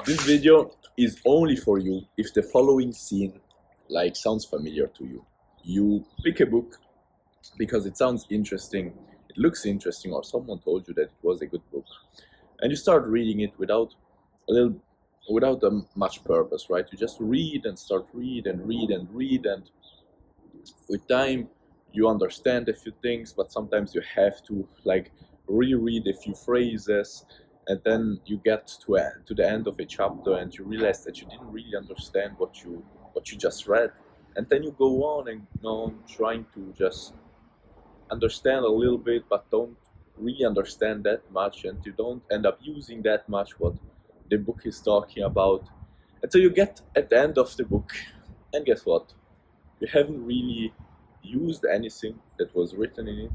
This video is only for you if the following scene sounds familiar to you. You pick a book because it sounds interesting, it looks interesting, or someone told you that it was a good book, and you start reading it without much purpose, right? You just read and start read and read and read, and with time you understand a few things, but sometimes you have to reread a few phrases, and then you get to the end of a chapter and you realize that you didn't really understand what you just read, and then you go on and on trying to just understand a little bit, but don't really understand that much, and you don't end up using that much what the book is talking about. And so you get at the end of the book, and guess what? You haven't really used anything that was written in it,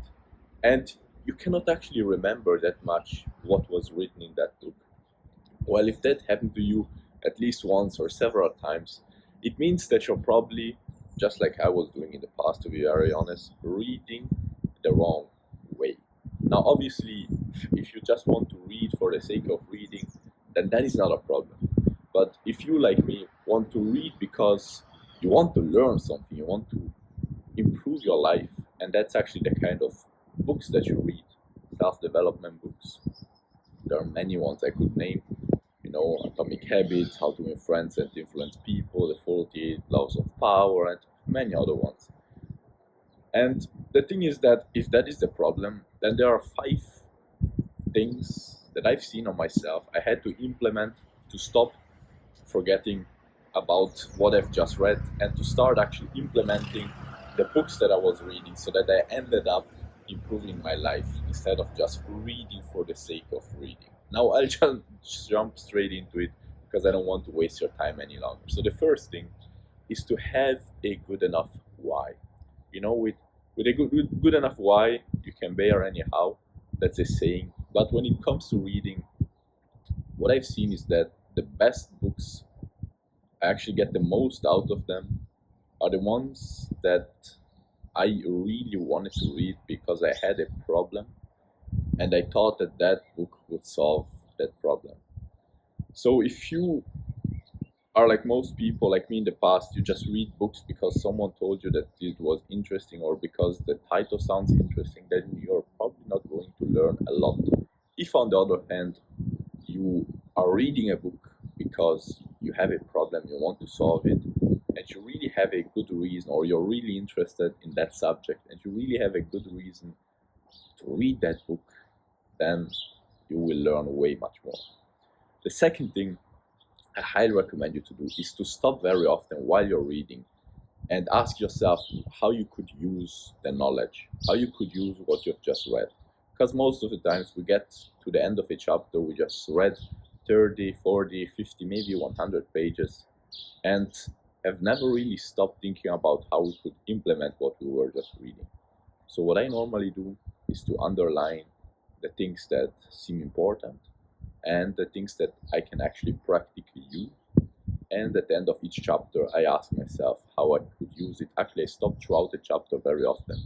and you cannot actually remember that much what was written in that book. Well, if that happened to you at least once or several times, it means that you're probably, just like I was doing in the past, to be very honest, reading the wrong way. Now, obviously, if you just want to read for the sake of reading, then that is not a problem. But if you, like me, want to read because you want to learn something, you want to improve your life, and that's actually the kind of books that you read, self-development books. There are many ones I could name, Atomic Habits, How to Influence and Influence People, The 48 Laws of Power, and many other ones. And the thing is that if that is the problem, then there are 5 things that I've seen on myself I had to implement to stop forgetting about what I've just read and to start actually implementing the books that I was reading, so that I ended up improving my life instead of just reading for the sake of reading. Now I'll just jump straight into it because I don't want to waste your time any longer. So the first thing is to have a good enough why. With a good enough why, you can bear anyhow. That's a saying. But when it comes to reading, what I've seen is that the best books, I actually get the most out of them, are the ones that I really wanted to read because I had a problem and I thought that that book would solve that problem. So if you are like most people, like me in the past, you just read books because someone told you that it was interesting or because the title sounds interesting, then you're probably not going to learn a lot. If, on the other hand, you are reading a book because you have a problem, you want to solve it, and you really have a good reason, or you're really interested in that subject, and you really have a good reason to read that book, then you will learn way much more. The second thing I highly recommend you to do is to stop very often while you're reading and ask yourself how you could use the knowledge, how you could use what you've just read. Because most of the times we get to the end of a chapter, we just read 30, 40, 50, maybe 100 pages, and have never really stopped thinking about how we could implement what we were just reading. So what I normally do is to underline the things that seem important and the things that I can actually practically use. And at the end of each chapter, I ask myself how I could use it. Actually, I stop throughout the chapter very often,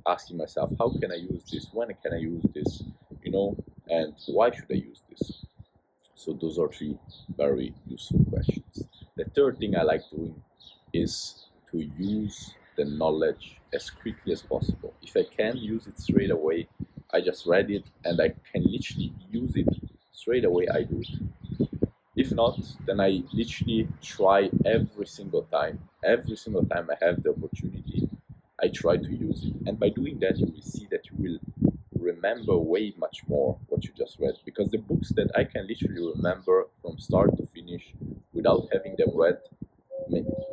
asking myself, how can I use this? When can I use this? And why should I use this? So those are 3 very useful questions. The third thing I like doing is to use the knowledge as quickly as possible. If I can use it straight away, I just read it and I can literally use it straight away, I do it. If not, then I literally try every single time. Every single time I have the opportunity, I try to use it. And by doing that, you will see that you will remember way much more what you just read. Because the books that I can literally remember from start to finish without having them read,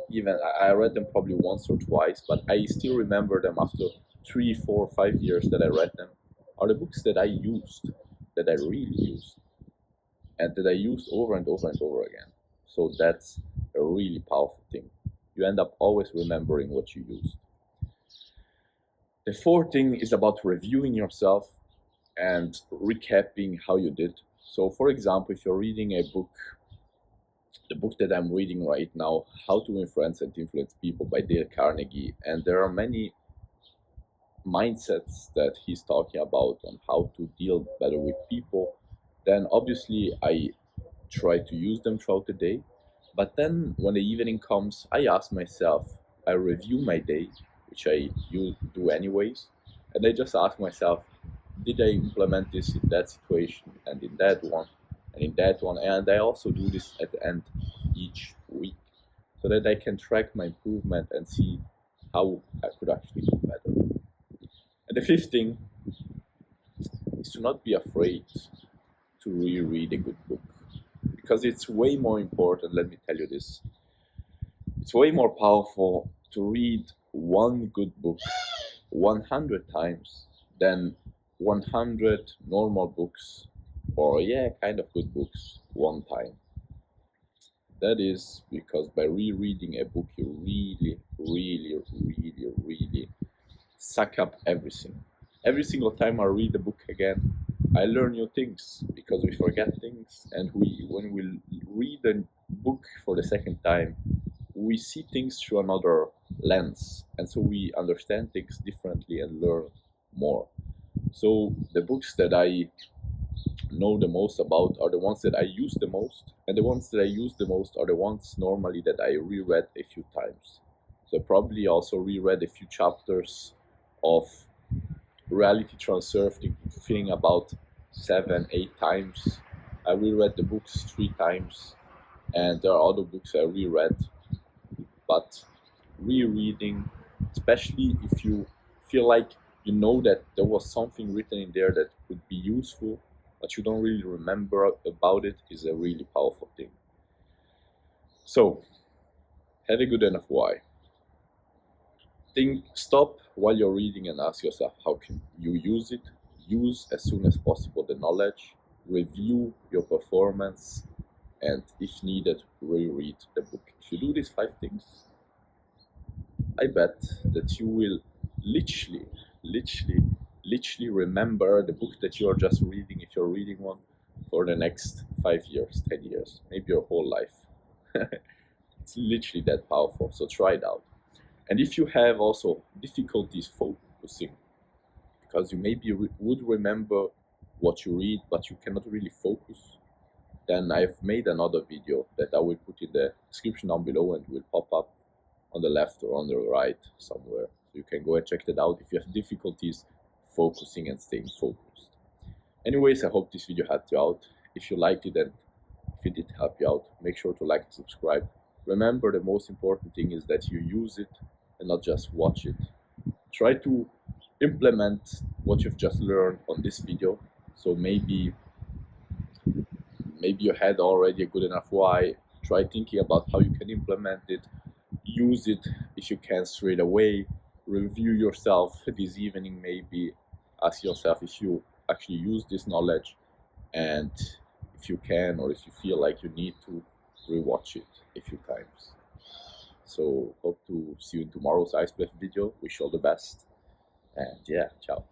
even I read them probably once or twice, but I still remember them after 3, 4, 5 years that I read them, are the books that I used, that I really used, and that I used over and over and over again. So that's a really powerful thing. You end up always remembering what you used. The fourth thing is about reviewing yourself and recapping how you did. So, for example, if you're reading a book, the book that I'm reading right now, How to Influence and Influence People by Dale Carnegie, and there are many mindsets that he's talking about on how to deal better with people, then obviously I try to use them throughout the day. But then when the evening comes, I ask myself, I review my day, which I do anyways, and I just ask myself, did I implement this in that situation and in that one and in that one? And I also do this at the end of each week so that I can track my improvement and see how I could actually do better. And the fifth thing is to not be afraid to reread a good book, because it's way more important. Let me tell you this, it's way more powerful to read one good book 100 times than 100 normal books, or kind of good books, one time. That is because by rereading a book, you really, really, really, really suck up everything. Every single time I read a book again, I learn new things, because we forget things, and when we read a book for the second time, we see things through another lens, and so we understand things differently and learn more. So the books that I know the most about are the ones that I use the most, and the ones that I use the most are the ones normally that I reread a few times. So I probably also reread a few chapters of Reality Transurfing thing about 7-8 times. I reread the books 3 times, and there are other books I reread. But rereading, especially if you feel like you know that there was something written in there that could be useful, but you don't really remember about it, is a really powerful thing. So, have a good enough why. Stop while you're reading and ask yourself, how can you use it? Use as soon as possible the knowledge, review your performance, and if needed, reread the book. If you do these 5 things, I bet that you will literally remember the book that you're just reading, if you're reading one, for the next 5 years, 10 years, maybe your whole life. It's literally that powerful, so try it out. And if you have also difficulties focusing, because you maybe would remember what you read, but you cannot really focus, then I've made another video that I will put in the description down below, and will pop up on the left or on the right somewhere. So you can go and check that out if you have difficulties focusing and staying focused. Anyways, I hope this video helped you out. If you liked it and if it did help you out, make sure to like and subscribe. Remember, the most important thing is that you use it and not just watch it. Try to implement what you've just learned on this video. So maybe you had already a good enough why. Try thinking about how you can implement it. Use it if you can straight away. Review yourself this evening, maybe ask yourself if you actually use this knowledge, and if you can, or if you feel like you need to, rewatch it a few times. So hope to see you in tomorrow's Ice Blast video. Wish you all the best, and ciao.